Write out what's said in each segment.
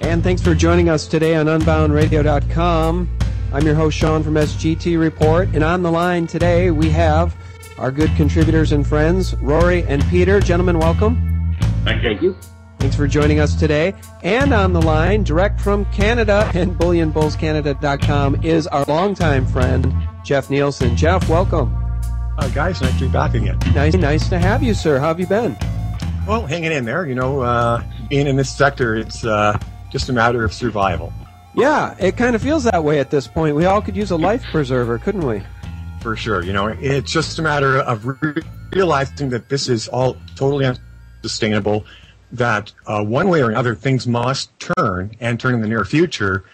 And thanks for joining us today on UnboundRadio.com. I'm your host, Sean from SGT Report. And on the line today, we have our good contributors and friends, Rory and Peter. Gentlemen, welcome. Thank you. Thanks for joining us today. And on the line, direct from Canada and BullionBullsCanada.com is our longtime friend, Jeff Nielson. Jeff, welcome. Guys, nice to be back again. Nice to have you, sir. How have you been? Well, hanging in there. Being in this sector, it's just a matter of survival. Yeah, it kind of feels that way at this point. We all could use a life preserver, couldn't we? For sure. It's just a matter of realizing that this is all totally unsustainable, that one way or another things must turn in the near future,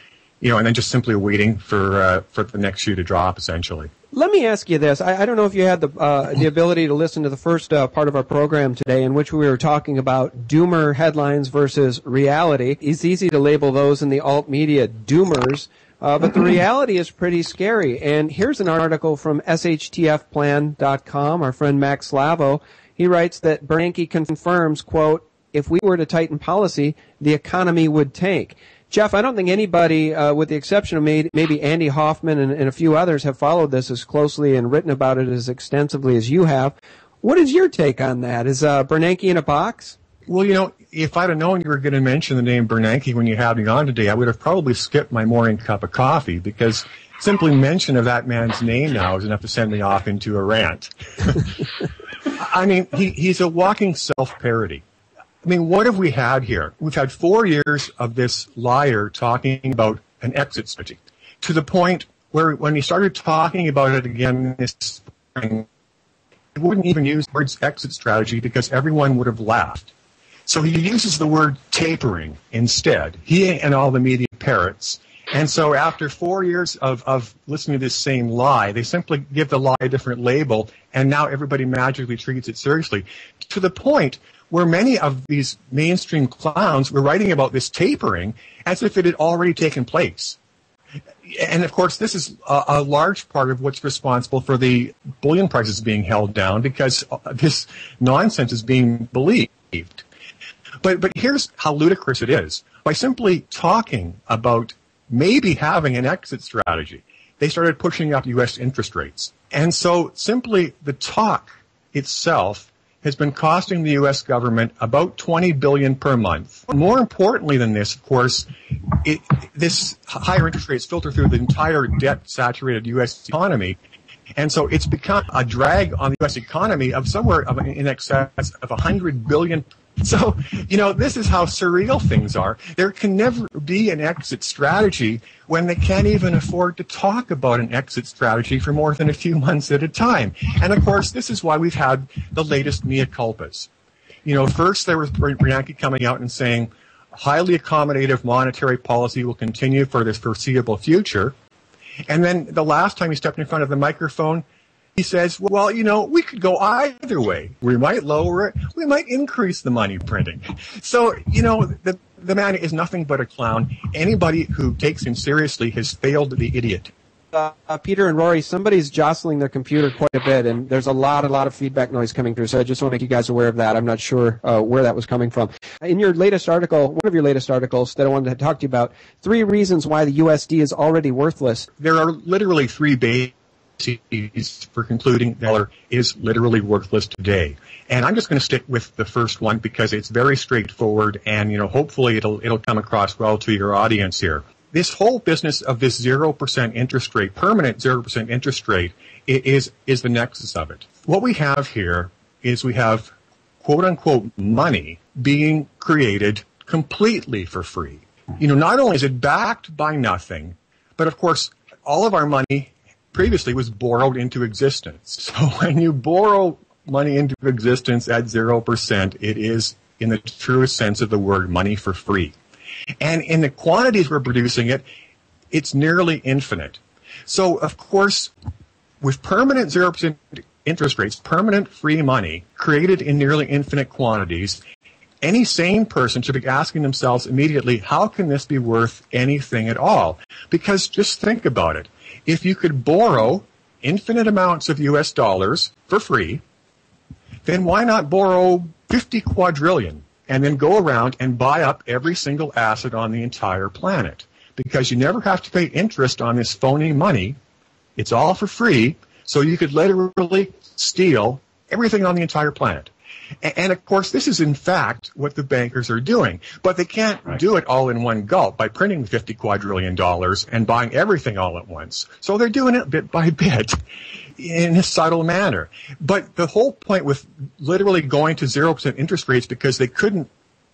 and then just simply waiting for the next shoe to drop, essentially. Let me ask you this. I don't know if you had the ability to listen to the first part of our program today, in which we were talking about doomer headlines versus reality. It's easy to label those in the alt media doomers, but the reality is pretty scary. And here's an article from SHTFplan.com. Our friend Max Slavo, he writes that Bernanke confirms, quote, "If we were to tighten policy, the economy would tank." Jeff, I don't think anybody, with the exception of maybe Andy Hoffman and a few others, have followed this as closely and written about it as extensively as you have. What is your take on that? Is Bernanke in a box? Well, if I'd have known you were going to mention the name Bernanke when you had me on today, I would have probably skipped my morning cup of coffee, because simply mention of that man's name now is enough to send me off into a rant. I mean, he's a walking self-parody. I mean, what have we had here? We've had 4 years of this liar talking about an exit strategy, to the point where when he started talking about it again this spring, he wouldn't even use the words exit strategy because everyone would have laughed. So he uses the word tapering instead, he and all the media parrots. And so after 4 years of listening to this same lie, they simply give the lie a different label, and now everybody magically treats it seriously, to the point where many of these mainstream clowns were writing about this tapering as if it had already taken place. And, of course, this is a large part of what's responsible for the bullion prices being held down, because this nonsense is being believed. But here's how ludicrous it is. By simply talking about maybe having an exit strategy, they started pushing up U.S. interest rates. And so simply the talk itself has been costing the U.S. government about $20 billion per month. More importantly than this, of course, this higher interest rates filter through the entire debt-saturated U.S. economy, and so it's become a drag on the U.S. economy of somewhere in excess of $100 billion. So, this is how surreal things are. There can never be an exit strategy when they can't even afford to talk about an exit strategy for more than a few months at a time. And, of course, this is why we've had the latest mea culpas. First there was Bernanke coming out and saying highly accommodative monetary policy will continue for this foreseeable future. And then the last time he stepped in front of the microphone, he says, well, we could go either way. We might lower it. We might increase the money printing. So, the man is nothing but a clown. Anybody who takes him seriously has failed the idiot. Peter and Rory, somebody's jostling their computer quite a bit, and there's a lot of feedback noise coming through, so I just want to make you guys aware of that. I'm not sure where that was coming from. In your latest article, one of your latest articles that I wanted to talk to you about, 3 reasons why the USD is already worthless. There are literally 3 bases for concluding the dollar is literally worthless today. And I'm just going to stick with the first one because it's very straightforward, and hopefully it'll come across well to your audience here. This whole business of this 0% interest rate, permanent 0% interest rate, is the nexus of it. What we have here is we have quote unquote money being created completely for free. Not only is it backed by nothing, but of course all of our money previously was borrowed into existence. So when you borrow money into existence at 0%, it is, in the truest sense of the word, money for free. And in the quantities we're producing it, it's nearly infinite. So, of course, with permanent 0% interest rates, permanent free money created in nearly infinite quantities, any sane person should be asking themselves immediately, how can this be worth anything at all? Because just think about it. If you could borrow infinite amounts of US dollars for free, then why not borrow 50 quadrillion? and then go around and buy up every single asset on the entire planet. Because you never have to pay interest on this phony money. It's all for free, so you could literally steal everything on the entire planet. And of course, this is in fact what the bankers are doing. But they can't do it all in one gulp by printing $50 quadrillion and buying everything all at once. So they're doing it bit by bit in a subtle manner. But the whole point with literally going to 0% interest rates because they couldn't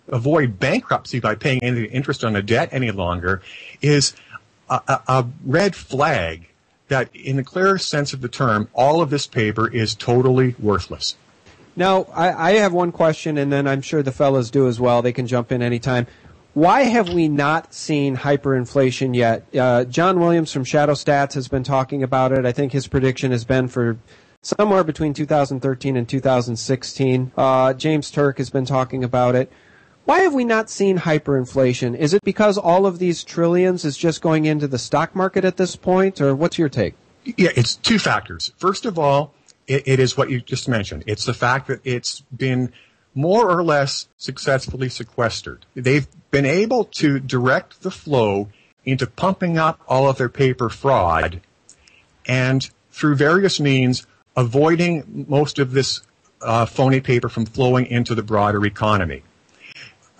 avoid bankruptcy by paying any interest on the debt any longer is a red flag that in the clearest sense of the term, all of this paper is totally worthless. Now, I have one question, and then I'm sure the fellas do as well. They can jump in anytime. Why have we not seen hyperinflation yet? John Williams from Shadow Stats has been talking about it. I think his prediction has been for somewhere between 2013 and 2016. James Turk has been talking about it. Why have we not seen hyperinflation? Is it because all of these trillions is just going into the stock market at this point, or what's your take? Yeah, it's two factors. First of all, it is what you just mentioned. It's the fact that it's been more or less successfully sequestered. They've been able to direct the flow into pumping up all of their paper fraud and through various means avoiding most of this phony paper from flowing into the broader economy.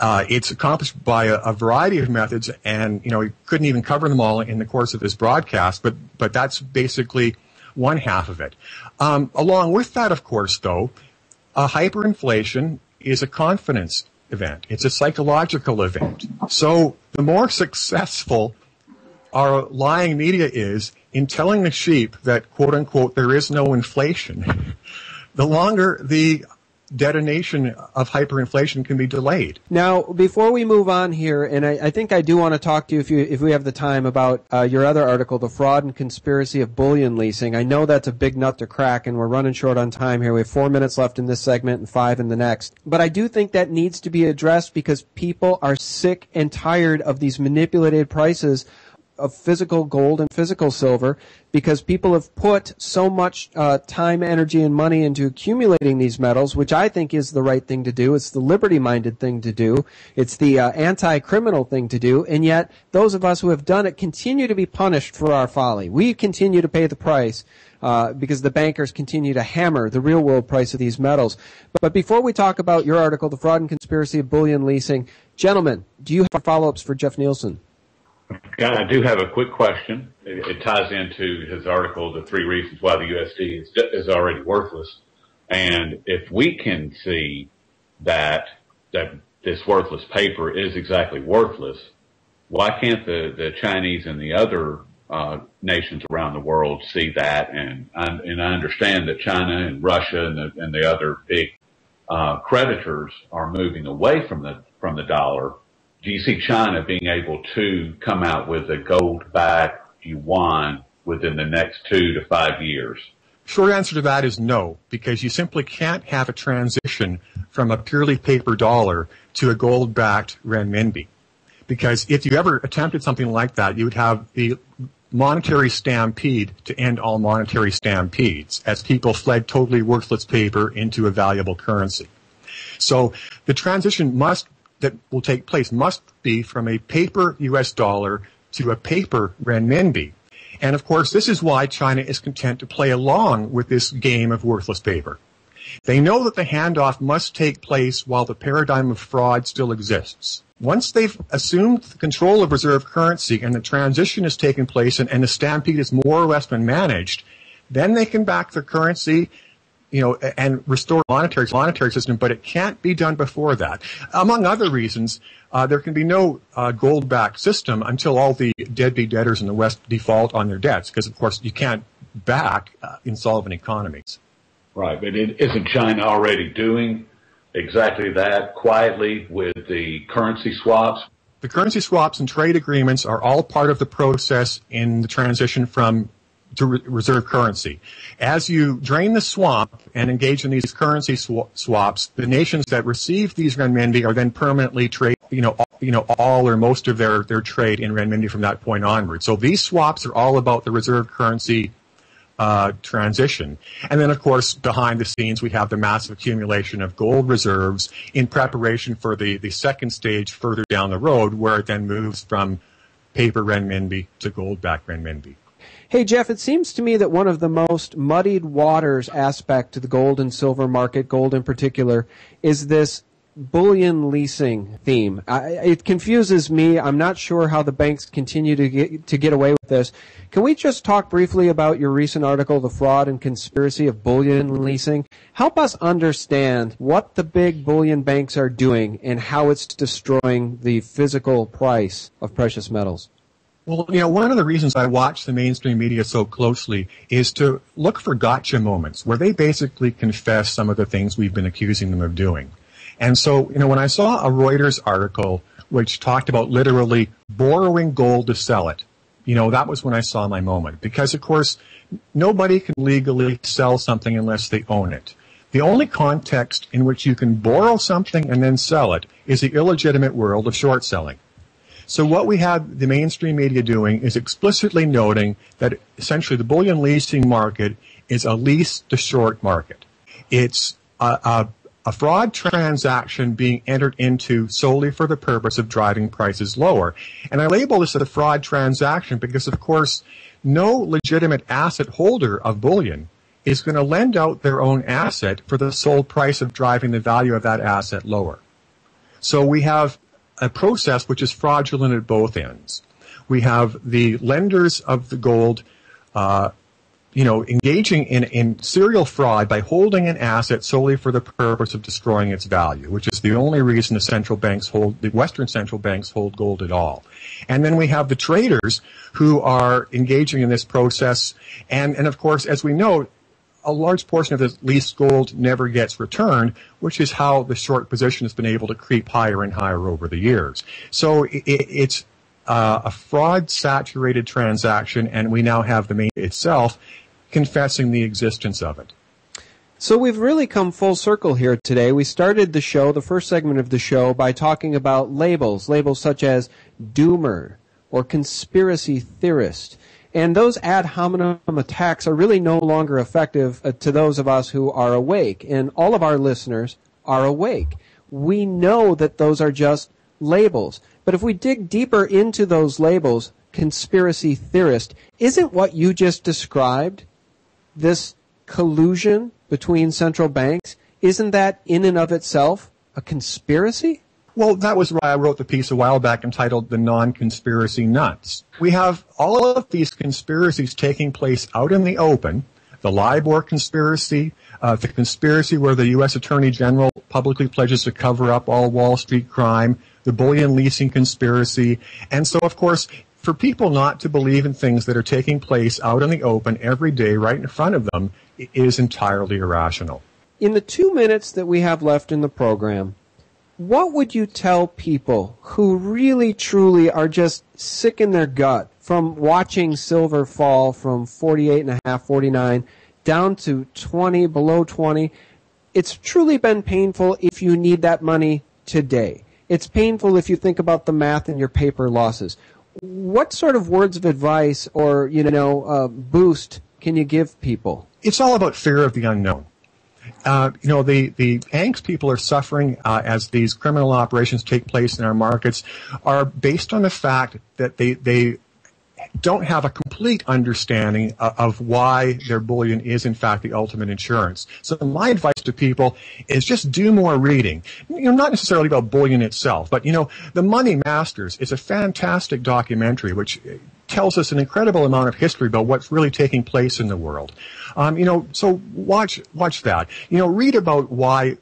It's accomplished by a variety of methods, and we couldn't even cover them all in the course of this broadcast. But that's basically one half of it. Along with that, of course, though, hyperinflation is a confidence event. It's a psychological event. So the more successful our lying media is in telling the sheep that, quote unquote, there is no inflation, the longer the detonation of hyperinflation can be delayed. Now, before we move on here, and I think I do want to talk to you if we have the time about your other article, The Fraud and Conspiracy of Bullion-Leasing. I know that's a big nut to crack, and we're running short on time here. We have 4 minutes left in this segment and 5 in the next. But I do think that needs to be addressed because people are sick and tired of these manipulated prices of physical gold and physical silver because people have put so much time, energy, and money into accumulating these metals, which I think is the right thing to do. It's the liberty-minded thing to do. It's the anti-criminal thing to do. And yet, those of us who have done it continue to be punished for our folly. We continue to pay the price because the bankers continue to hammer the real-world price of these metals. But before we talk about your article, The Fraud and Conspiracy of Bullion-Leasing, gentlemen, do you have follow-ups for Jeff Nielson? Yeah, I do have a quick question. It ties into his article, The 3 Reasons Why the USD is already worthless. And if we can see that this worthless paper is exactly worthless, why can't the Chinese and the other nations around the world see that? And I understand that China and Russia and the other big creditors are moving away from the dollar. Do you see China being able to come out with a gold-backed yuan within the next 2 to 5 years? Short answer to that is no, because you simply can't have a transition from a purely paper dollar to a gold-backed renminbi. Because if you ever attempted something like that, you would have the monetary stampede to end all monetary stampedes, as people fled totally worthless paper into a valuable currency. So the transition that will take place must be from a paper U.S. dollar to a paper renminbi. And of course, this is why China is content to play along with this game of worthless paper. They know that the handoff must take place while the paradigm of fraud still exists. Once they've assumed the control of reserve currency and the transition has taken place and the stampede has more or less been managed, then they can back the currency and restore monetary system, but it can't be done before that. Among other reasons, there can be no gold-backed system until all the deadbeat debtors in the West default on their debts, because, of course, you can't back insolvent economies. Right, but isn't China already doing exactly that quietly with the currency swaps? The currency swaps and trade agreements are all part of the process in the transition to reserve currency. As you drain the swamp and engage in these currency swaps, the nations that receive these renminbi are then permanently trade, all or most of their trade in renminbi from that point onward. So these swaps are all about the reserve currency transition. And then, of course, behind the scenes, we have the massive accumulation of gold reserves in preparation for the second stage further down the road, where it then moves from paper renminbi to gold-backed renminbi. Hey, Jeff, it seems to me that one of the most muddied waters aspect to the gold and silver market, gold in particular, is this bullion-leasing theme. It confuses me. I'm not sure how the banks continue to get away with this. Can we just talk briefly about your recent article, The Fraud and Conspiracy of Bullion-Leasing? Help us understand what the big bullion banks are doing and how it's destroying the physical price of precious metals. Well, one of the reasons I watch the mainstream media so closely is to look for gotcha moments where they basically confess some of the things we've been accusing them of doing. And so, when I saw a Reuters article which talked about literally borrowing gold to sell it, that was when I saw my moment. Because, of course, nobody can legally sell something unless they own it. The only context in which you can borrow something and then sell it is the illegitimate world of short selling. So what we have the mainstream media doing is explicitly noting that essentially the bullion leasing market is a lease to short market. It's a fraud transaction being entered into solely for the purpose of driving prices lower. And I label this as a fraud transaction because, of course, no legitimate asset holder of bullion is going to lend out their own asset for the sole price of driving the value of that asset lower. So we have a process which is fraudulent at both ends. We have the lenders of the gold, engaging in serial fraud by holding an asset solely for the purpose of destroying its value, which is the only reason the Western central banks hold gold at all. And then we have the traders who are engaging in this process. And of course, as we know, a large portion of the leased gold never gets returned, which is how the short position has been able to creep higher and higher over the years. So it's a fraud-saturated transaction, and we now have the main itself confessing the existence of it. So we've really come full circle here today. We started the show, the first segment of the show, by talking about labels such as doomer or conspiracy theorist. And those ad hominem attacks are really no longer effective to those of us who are awake. And all of our listeners are awake. We know that those are just labels. But if we dig deeper into those labels, conspiracy theorist, isn't what you just described, this collusion between central banks, isn't that in and of itself a conspiracy? Well, that was why I wrote the piece a while back entitled The Non-Conspiracy Nuts. We have all of these conspiracies taking place out in the open. The LIBOR conspiracy, the conspiracy where the U.S. Attorney General publicly pledges to cover up all Wall Street crime, the bullion-leasing conspiracy. And so, of course, for people not to believe in things that are taking place out in the open every day right in front of them is entirely irrational. In the 2 minutes that we have left in the program, what would you tell people who really, truly are just sick in their gut from watching silver fall from 48.5, 49 down to 20, below 20? It's truly been painful if you need that money today. It's painful if you think about the math and your paper losses. What sort of words of advice or, boost can you give people? It's all about fear of the unknown. The angst people are suffering as these criminal operations take place in our markets are based on the fact that they don't have a complete understanding of why their bullion is in fact the ultimate insurance. So my advice to people is just do more reading. Not necessarily about bullion itself, but The Money Masters is a fantastic documentary which tells us an incredible amount of history about what's really taking place in the world. So watch that. Read about why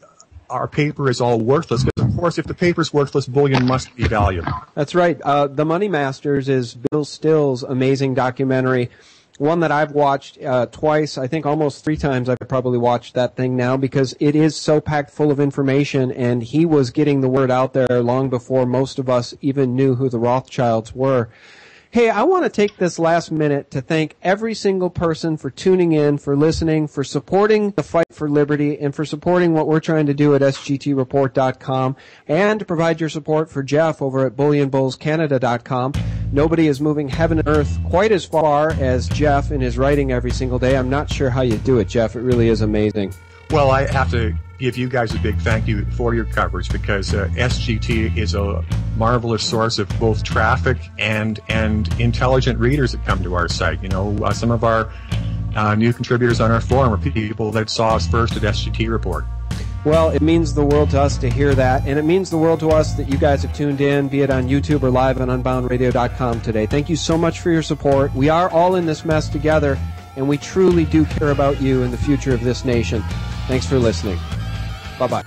our paper is all worthless, because of course if the paper's worthless, bullion must be valuable. That's right. The Money Masters is Bill Still's amazing documentary, one that I've watched twice, I think almost 3 times I've probably watched that thing now, because it is so packed full of information, and he was getting the word out there long before most of us even knew who the Rothschilds were. Hey, I want to take this last minute to thank every single person for tuning in, for listening, for supporting the fight for liberty, and for supporting what we're trying to do at sgtreport.com, and to provide your support for Jeff over at bullionbullscanada.com. Nobody is moving heaven and earth quite as far as Jeff in his writing every single day. I'm not sure how you do it, Jeff. It really is amazing. Well, I have to give you guys a big thank you for your coverage, because SGT is a marvelous source of both traffic and intelligent readers that come to our site. You know, some of our new contributors on our forum are people that saw us first at SGT Report. Well, it means the world to us to hear that, and it means the world to us that you guys have tuned in, be it on YouTube or live on unboundradio.com today. Thank you so much for your support. We are all in this mess together, and we truly do care about you and the future of this nation. Thanks for listening. Bye-bye.